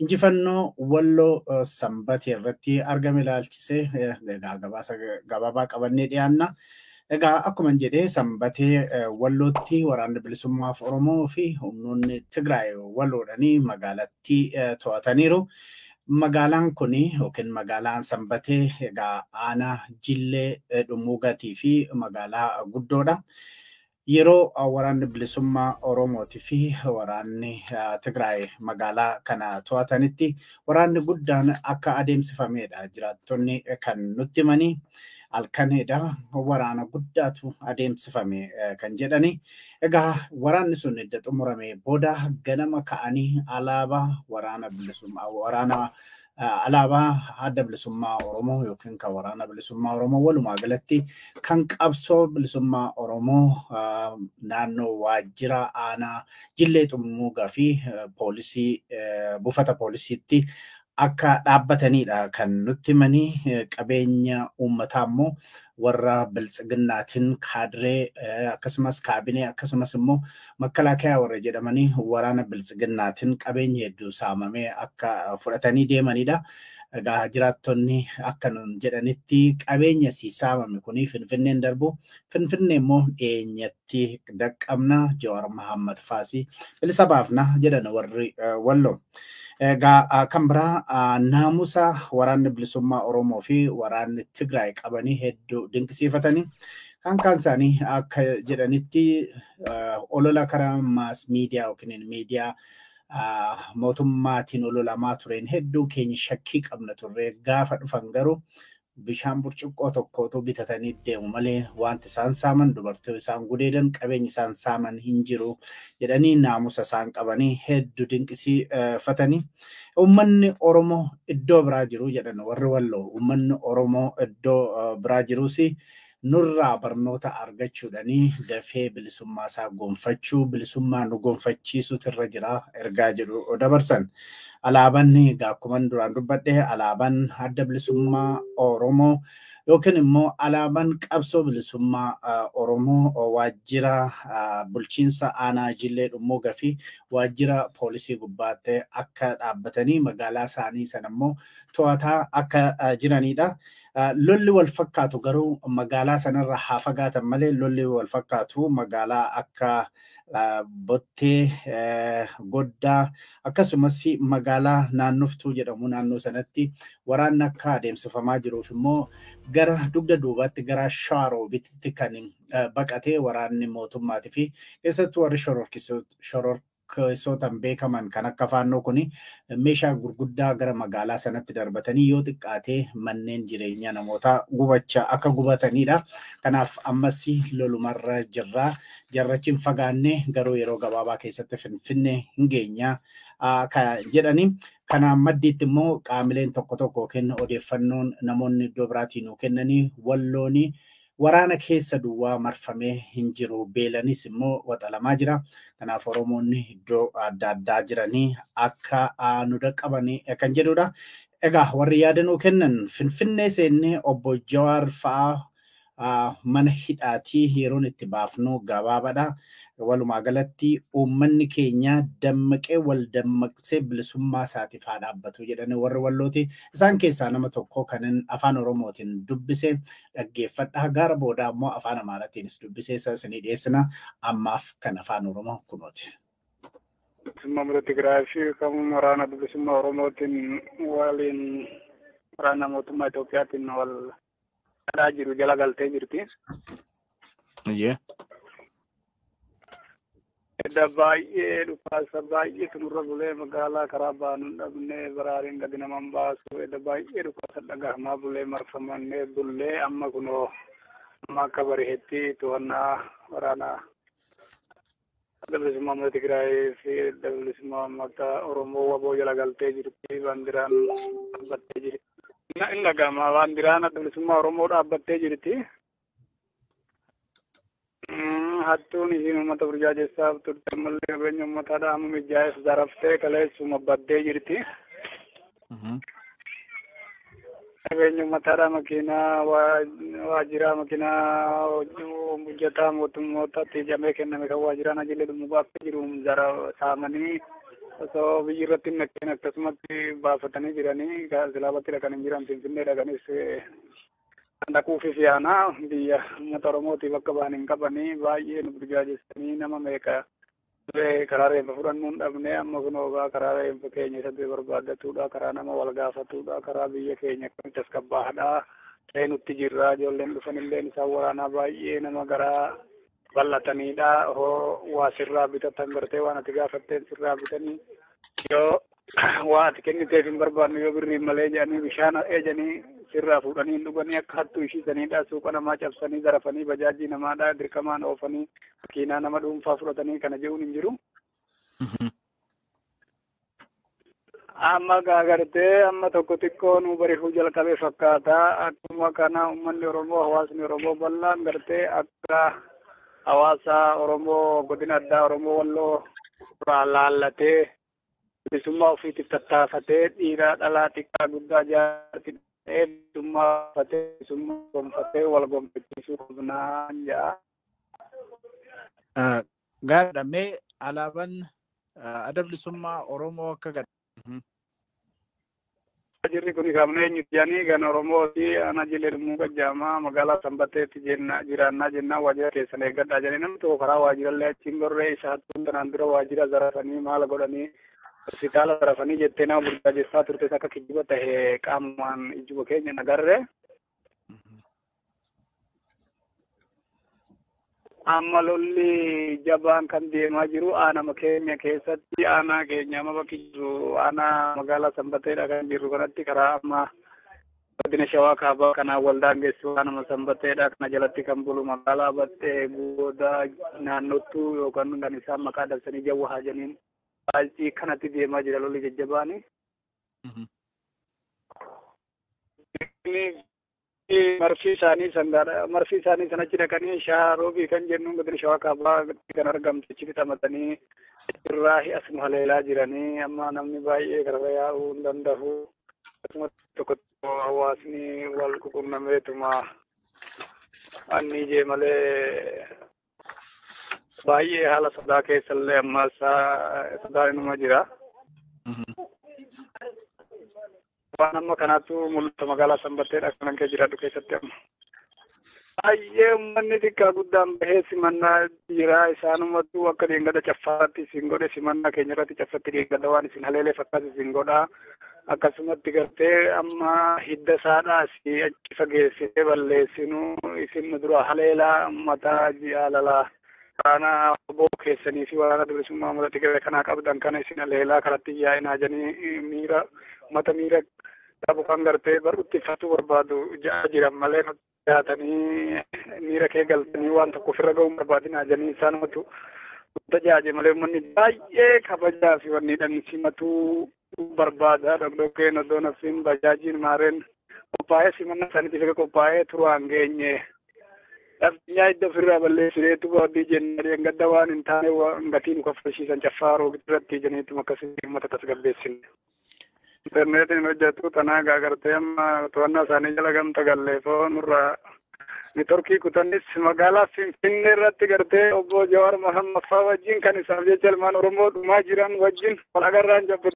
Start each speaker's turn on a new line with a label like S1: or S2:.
S1: Injifannoo Walloo Sanbatee irratti argame ilaalchisee gabaabaa qabannee dhiyaanna. Egaa akkuma jedhee Sanbatee Wallootti waraanni bilisummaaf Oromoo fi humnoonni Tigraay Walloodhanii magaalattii to'ataniiru. Magaalaan kuni yookiin magaalaan Sanbatee egaa aanaa Jiillee dhummuugaatii fi magaalaa Guddoodha. Yeroo waraanni bilisummaa Oromootii fi waraanni Tigraay magaalaa kana to'atanitti waraanni guddaan akka adeemsifamedha. Jiraattonni kan nutti himanii halkanidha. Waraana guddaatu adeemsifame kan jedhani. Egaa waraanni sun edda xumurame booda ganama ka'anii alaabaa waraana bilisummaa alaabaa adda bilisummaa Oromoo yookiin kan waraana bilisummaa Oromoo walumaa galatti kan qabsoo bilisummaa Oromoo naannoo waajjira aanaa Jiillee dhummuugaa fi poolisii buufata poolisiitti akka dhaabbatanidha kan nutti himanii. Qabeenya uummataa immoo warra biltsiginnaatiin kaadiree akkasumas kaabinee akkasumas immoo makalaakaa warra jedhamanii waraana biltsiginnaatiin qabeenya hedduu saamamee akka fudhatanii deemanidha. Egaa jiraattonni akka nun jedhanitti qabeenya saamame kuni Finfinneen darbu. Finfinnee immoo dhiyeenyatti dhaqqabna Jawaar Mohaammed Faasii bilisa baafna jedhan warri Walloo. Egaa kan biraa naamusa waraanni bilisummaa Oromoo fi waraanni Tigraay qabanii hedduu dinqisiifatanii kan isaanii akka jedhanitti olola karaa maas miidiyaa yookiin miidiyaa mootummaatiin ololamaa tureen hedduu keenya shakkii qabna turre. Gaafa dhufan garuu bishaan burcuqqoo tokkootu bitatanii deemu malee wanti isaan saaman dubartii isaan gudeedan qabeenya isaan saaman hin jiru jedhanii naamusa isaan qabanii hedduu dinqisiifatanii. Ummanni Oromoo iddoo biraa jiru jedhan warri Walloo. Ummanni Oromoo iddoo biraa jiruusi nurraa barnoota argachuudhanii dafee bilisummaa isaa gonfachuu bilisummaa nu gonfachiisutu irra jira ergaa jedhu dabarsan. Alaabaan akkuma duraan dubbadhe alaabaan adda bilisummaa Oromoo yookiin immoo alaabaan qabsoo bilisummaa Oromoo waajjira bulchiinsa aanaa Jiillee dhummuugaa fi waajjira poolisii gubbaatti akka dhaabbatanii magaalaa isaanii sana immoo to'ataa akka jiranidha. Lolli wal fakkaatu garuu magaalaa sanarra haa fagaatan malee lolli wal fakkaatu magaalaa akka Bottee Goddaa akkasumas magaalaa naannoftuu jedhamu naannoo sanatti waraanni akka adeemsifamaa jiruuf immoo gara dugda duubaatti gara Shawaroobitti kan baqatee waraanni mootummaatii fi keessattuu warri shororkeessotaan beekaman kan akka faannoo kuni meeshaa gurguddaa gara magaalaa sanatti darbatanii yoo xiqqaatee manneen jireenyaa namoota gubachaa akka gubatanidha. Kanaaf ammas lolumarra jirra. Jarrachiin fagaannee garuu yeroo gabaabaa keessatti Finfinnee hin geenyaa kan jedhani. Kanaan maddiitti immoo qaamileen tokko yookiin odeeffannoon namoonni iddoo biraatiin kennanii Wallooni waraana keessa duwwaa marfamee hin jiru. Beelanis immoo waxalamaa jira. Kanaaf Oromoonni iddoo adda addaa jiranii akka nu dhaqqabanii kan jedhudha. Egaa warri yaada kennan Finfinnee seennee obbo Jawaar fa'aa mana hidhaatii yeroon itti baafnu gabaabaadha. Walumaa galatti uummanni keenya dammaqee wal dammaqsee bilisummaa isaatiif haa dhaabbatu jedhanii warri Wallooti. Isaan keessaa nama tokko kan afaan Oromootiin dubbise dhaggeeffadhaa. Gara booda immoo afaan Amaaraatiinis dubbisee isinii dhiyeessina. Ammaaf kan afaan Oromoo kunooti.
S2: Bilisummaa Tigraay fi kan waraana bilisummaa Oromootiin waliin waraana mootummaa Itoophiyaatiin wal jiru jala galtee jirti. Edda baay'ee dhufaasa baay'eetu nurra bulee magaalaa karaa baanu dhabnee baraariin gadi naman baasu. Edda baay'ee dhufaasa dhagahamaa bulee marfamannee bullee amma kunoo amma akka bareetti to'annaa waraanaa adda bilisummaa Tigraay fi adda bilisummaa uummata Oromoo waboo jala galtee jirti. Baandiraan dhaabbattee jirti. Inni dhagahama baandiraan adda bilisummaa Oromoo dhaabbattee jirti. Hattuun isiin uummata burjaajessaa turte malee qabeenya uummataadha amma mijaa'eef zaraftee kaleessuma baddee jirti. Qabeenya uummataadha makiinaa waajjiraa makiinaa hojjetaa mootummootatti jamee kenname kan waajjiraan Jiillee dhummuugaa jiru zara saamanii So biyyirratti nakkeen akkasumatti baafatanii jiranii silaabatti dhaqanii jiran Finfinnee dhaqanis dhaquufis yaanaa biyya uummata Oromootiif akka ba'an hin qabanii baay'ee nu burjaajessanii nama meeqa karaa reeffa fudhannuu hin dhabne amma kunoo karaa reeffa keenya isatti barbaadatuudha karaa nama wal gaafatuudha karaa biyya keenya akkamitti as qabbaadhaa ta'ee nutti jirra ijoolleen dhufanillee isaan waraanaa baay'ee nama garaa bal'ataniidha hoo waa sirraa bitatan gartee waan ati gaafatteen sirraa bitanii yoo waa ati kenniteef hin barbaannu yoo birriin malee jedhanii bishaan ejanii sirraa fuudhanii dhuganii akka hattuu ishiisaniidha suuqa namaa cabsanii zarafanii bajaajii namaadha dirqamaan oofanii makiinaa nama dhuunfaa fudhatanii kana jechuun hin jiru. Amma gaagartee amma tokko xiqqoo nu barihuu jalqabe fakkaata akkuma kana uummanni Oromoo hawaasni Oromoo bal'aan gartee akka hawaasa Oromoo godina addaa Oromoo Walloo irraa laallatee bilisummaa ofiitiif tattaafatee dhiiraa dhalaa xiqqaa guddaa jaarti bilisummaa fatee bilisummaa gonfatee wal gonfachiisuu qabnaan jedha.
S3: Gaariidha. Mee alaabaan adda bilisummaa Oromoo akka gad.
S2: Jirri kun qabnee eenyuti jedhanii kan Oromooti ana Jiillee dhummuugaa jedhama magaalaa Sanbateetti jiraannaa jennaan waajjira keessan eeggadhaa jedhanii namni tokko karaa waajjirallee achiin gorree isa hattuun kanaan dura waajjira zarafanii maal godhanii hospitaala zarafanii jettee nama burjaajessaa turtes akka kijjiba tahe qaamaan ijuma keenya nagarre. Amma lolli jabaan kan deemaa jiru aanama keenya keessatti aanaa keenya amma bakki jiru aanaa magaalaa Sanbateedha kan jirru kanatti karaa amma godina Shawaa Kaabaa kanaan waldaan geessu aanama Sanbateedha kana jalatti kan bulu magaalaa Battee Goodaa naannottuu yookaan kan isaan maqaa dabsanii jawwa haajaniin baay'ee kanatti deemaa jira lolli jajjabaani. Marfii isaanii sanachi dhaqanii shaaroobii kan jennuun godina Shawaa Kaabaa kan argamtu achi fixamatanii Achirraa asuma haleelaa jiranii amma namni baay'ee karra yaa'uu hin danda'u akkasuma tokko hawaasni wal quunnameetuma anni ijee malee baay'ee haala sodaa keessallee ammas sodaa inuma jira. Waan amma kanaatu mul'ata magaalaa Sanbateedha kanan kee jiraadhu keessatti amma. Baay'ee uummanni xiqqaa guddaan bahee simannaa jira isaanumatu akka deengada caffaatti isin godhe simannaa keenya irratti caffatti deengada waan isin haleelee fakkaatu isin godha. Akkasumatti gartee amma hidda isaadhaas achi fageessitee balleessinu isin dura haleelaa mataa jaalalaa waraana obbo keessanii fi waraana bilisummaa mul'atti gara kanaa qabdan kana isin haleelaa karatti yaa'inaa janii miira mata miira qabu kan gartee baruttifatuu barbaadu ja'a jiran malee yaatanii miira kee galtanii waan tokko ofirra ga'uun barbaadinaa janii isaanumatu tajaaje malee uummanni baay'ee kabajaa fi wanni dhansimatuu barbaada dhokdokkeen oddoo nafsiin bajaajiin maareen qophaa'ee simannaa isaaniitiif egaa qophaa'ee turaan geenye dhabnyaa iddoo ofirraa balleessineetu booddee jennee gadda waan hin taane gatiin kaffalchiisan caffaa roogirratti jeniitu akkasii uummata tasgabbeessine. Interneetiin hojjetu tanaa gaagartee amma to'annaa isaanii jala gamta galleefoo nurraa nitorkii kutanis magaalaa Finfinnee irratti gartee obbo Jawaar Mahammad fa'aa wajjin kan isaaf jecha ilmaan Oromoo dhumaa jiran wajjin wal agarraan jabbu